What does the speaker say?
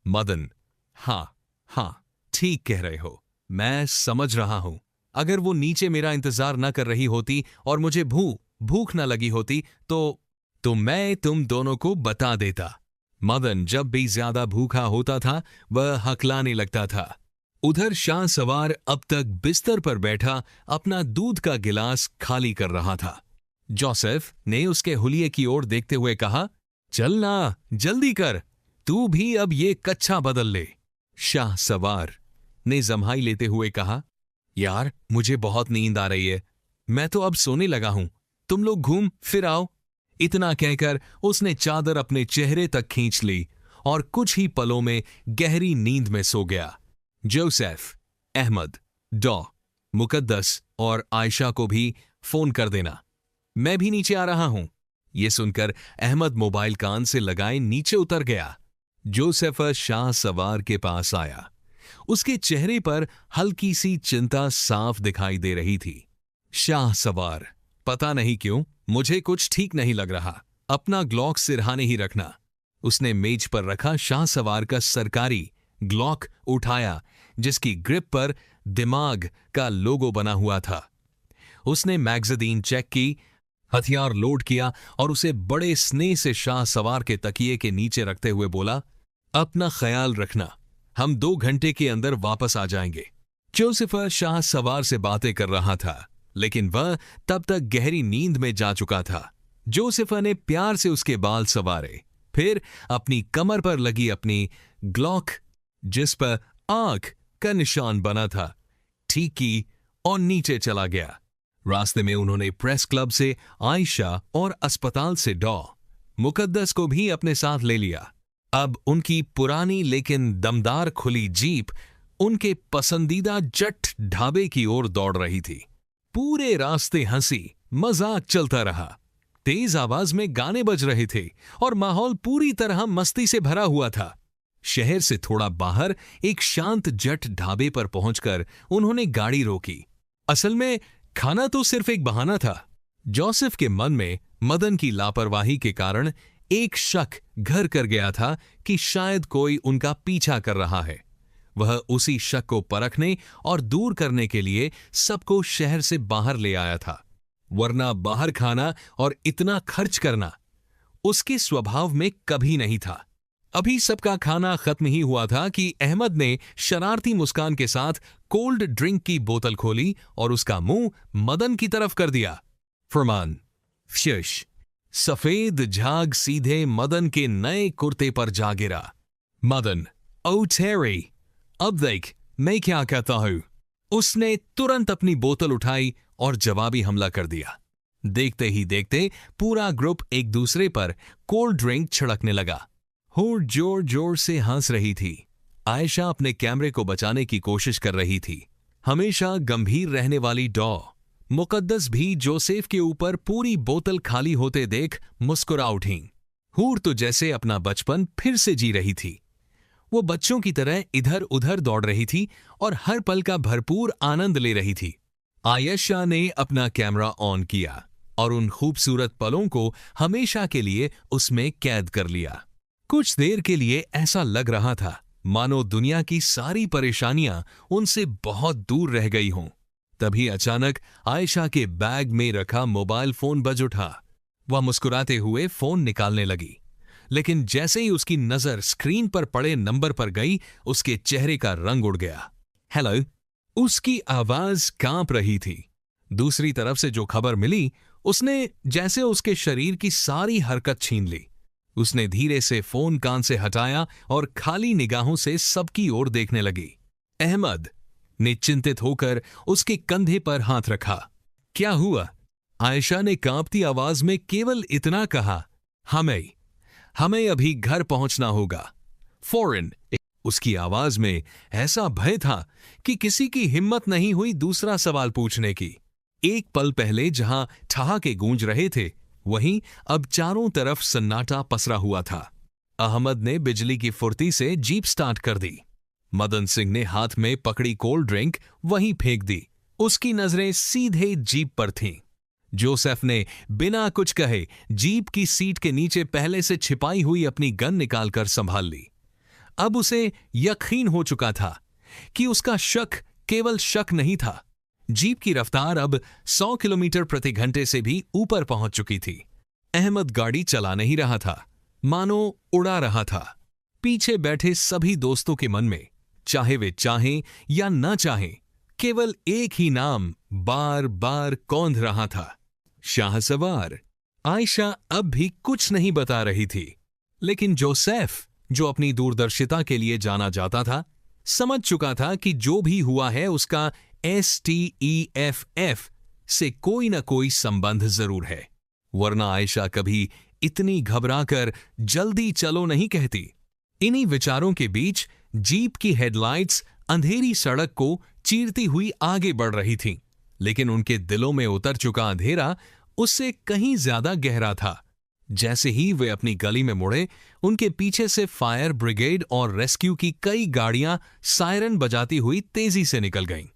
मदन, हाँ हाँ, ठीक कह रहे हो, मैं समझ रहा हूं। अगर वो नीचे मेरा इंतजार न कर रही होती और मुझे भूख न लगी होती तो मैं तुम दोनों को बता देता। मदन जब भी ज्यादा भूखा होता था वह हकलाने लगता था। उधर शाह सवार अब तक बिस्तर पर बैठा अपना दूध का गिलास खाली कर रहा था। जोसेफ ने उसके हुलिये की ओर देखते हुए कहा, चल ना, जल्दी कर, तू भी अब ये कच्छा बदल ले। शाह सवार ने जम्हाई लेते हुए कहा, यार मुझे बहुत नींद आ रही है, मैं तो अब सोने लगा हूं, तुम लोग घूम फिर आओ। इतना कहकर उसने चादर अपने चेहरे तक खींच ली और कुछ ही पलों में गहरी नींद में सो गया। जोसेफ, अहमद, डॉ, मुकद्दस और आयशा को भी फोन कर देना, मैं भी नीचे आ रहा हूं। यह सुनकर अहमद मोबाइल कान से लगाए नीचे उतर गया। जोसेफ शाह सवार के पास आया। उसके चेहरे पर हल्की सी चिंता साफ दिखाई दे रही थी। शाह सवार, पता नहीं क्यों मुझे कुछ ठीक नहीं लग रहा, अपना ग्लॉक सिरहाने ही रखना। उसने मेज पर रखा शाह सवार का सरकारी ग्लॉक उठाया जिसकी ग्रिप पर दिमाग का लोगो बना हुआ था। उसने मैगजीन चेक की, हथियार लोड किया और उसे बड़े स्नेह से शाह सवार के तकिए के नीचे रखते हुए बोला, अपना ख्याल रखना, हम 2 घंटे के अंदर वापस आ जाएंगे। जोसेफ शाह सवार से बातें कर रहा था लेकिन वह तब तक गहरी नींद में जा चुका था। जोसेफ ने प्यार से उसके बाल संवारे, फिर अपनी कमर पर लगी अपनी ग्लॉक जिस पर आंख का निशान बना था ठीक की और नीचे चला गया। रास्ते में उन्होंने प्रेस क्लब से आयशा और अस्पताल से डॉ मुकद्दस को भी अपने साथ ले लिया। अब उनकी पुरानी लेकिन दमदार खुली जीप उनके पसंदीदा जट ढाबे की ओर दौड़ रही थी। पूरे रास्ते हंसी मजाक चलता रहा, तेज आवाज में गाने बज रहे थे और माहौल पूरी तरह मस्ती से भरा हुआ था। शहर से थोड़ा बाहर एक शांत जट ढाबे पर पहुंचकर उन्होंने गाड़ी रोकी। असल में खाना तो सिर्फ एक बहाना था। जोसेफ के मन में मदन की लापरवाही के कारण एक शक घर कर गया था कि शायद कोई उनका पीछा कर रहा है। वह उसी शक को परखने और दूर करने के लिए सबको शहर से बाहर ले आया था, वरना बाहर खाना और इतना खर्च करना उसके स्वभाव में कभी नहीं था। अभी सबका खाना खत्म ही हुआ था कि अहमद ने शरारती मुस्कान के साथ कोल्ड ड्रिंक की बोतल खोली और उसका मुंह मदन की तरफ कर दिया। फरमान, फ्यश, सफेद झाग सीधे मदन के नए कुर्ते पर जा गिरा। मदन, ओ टेरी, अब देख मैं क्या कहता हूं। उसने तुरंत अपनी बोतल उठाई और जवाबी हमला कर दिया। देखते ही देखते पूरा ग्रुप एक दूसरे पर कोल्ड ड्रिंक छिड़कने लगा। हूर जोर जोर से हंस रही थी। आयशा अपने कैमरे को बचाने की कोशिश कर रही थी। हमेशा गंभीर रहने वाली डॉ मुकद्दस भी जोसेफ के ऊपर पूरी बोतल खाली होते देख मुस्कुरा उठी। हूर तो जैसे अपना बचपन फिर से जी रही थी। वो बच्चों की तरह इधर उधर दौड़ रही थी और हर पल का भरपूर आनंद ले रही थी। आयशा ने अपना कैमरा ऑन किया और उन खूबसूरत पलों को हमेशा के लिए उसमें कैद कर लिया। कुछ देर के लिए ऐसा लग रहा था मानो दुनिया की सारी परेशानियां उनसे बहुत दूर रह गई हों। तभी अचानक आयशा के बैग में रखा मोबाइल फोन बज उठा। वह मुस्कुराते हुए फोन निकालने लगी, लेकिन जैसे ही उसकी नजर स्क्रीन पर पड़े नंबर पर गई उसके चेहरे का रंग उड़ गया। हेलो, उसकी आवाज कांप रही थी। दूसरी तरफ से जो खबर मिली उसने जैसे उसके शरीर की सारी हरकत छीन ली। उसने धीरे से फोन कान से हटाया और खाली निगाहों से सबकी ओर देखने लगी। अहमद ने चिंतित होकर उसके कंधे पर हाथ रखा। क्या हुआ? आयशा ने कांपती आवाज में केवल इतना कहा, हमें अभी घर पहुंचना होगा, फौरन। उसकी आवाज में ऐसा भय था कि किसी की हिम्मत नहीं हुई दूसरा सवाल पूछने की। एक पल पहले जहां ठहाके गूंज रहे थे वहीं अब चारों तरफ सन्नाटा पसरा हुआ था। अहमद ने बिजली की फुर्ती से जीप स्टार्ट कर दी। मदन सिंह ने हाथ में पकड़ी कोल्ड ड्रिंक वहीं फेंक दी। उसकी नजरें सीधे जीप पर थीं। जोसेफ ने बिना कुछ कहे जीप की सीट के नीचे पहले से छिपाई हुई अपनी गन निकालकर संभाल ली। अब उसे यकीन हो चुका था कि उसका शक केवल शक नहीं था। जीप की रफ्तार अब 100 किलोमीटर प्रति घंटे से भी ऊपर पहुंच चुकी थी। अहमद गाड़ी चला नहीं रहा था, मानो उड़ा रहा था। पीछे बैठे सभी दोस्तों के मन में, चाहे वे चाहें या न चाहें, केवल एक ही नाम बार बार कौंध रहा था, शाहसवार। आयशा अब भी कुछ नहीं बता रही थी, लेकिन जोसेफ, जो अपनी दूरदर्शिता के लिए जाना जाता था, समझ चुका था कि जो भी हुआ है उसका STEFF से कोई न कोई संबंध जरूर है, वरना आयशा कभी इतनी घबराकर जल्दी चलो नहीं कहती। इन्हीं विचारों के बीच जीप की हेडलाइट्स अंधेरी सड़क को चीरती हुई आगे बढ़ रही थीं, लेकिन उनके दिलों में उतर चुका अंधेरा उससे कहीं ज्यादा गहरा था। जैसे ही वे अपनी गली में मुड़े, उनके पीछे से फायर ब्रिगेड और रेस्क्यू की कई गाड़ियां सायरन बजाती हुई तेजी से निकल गईं।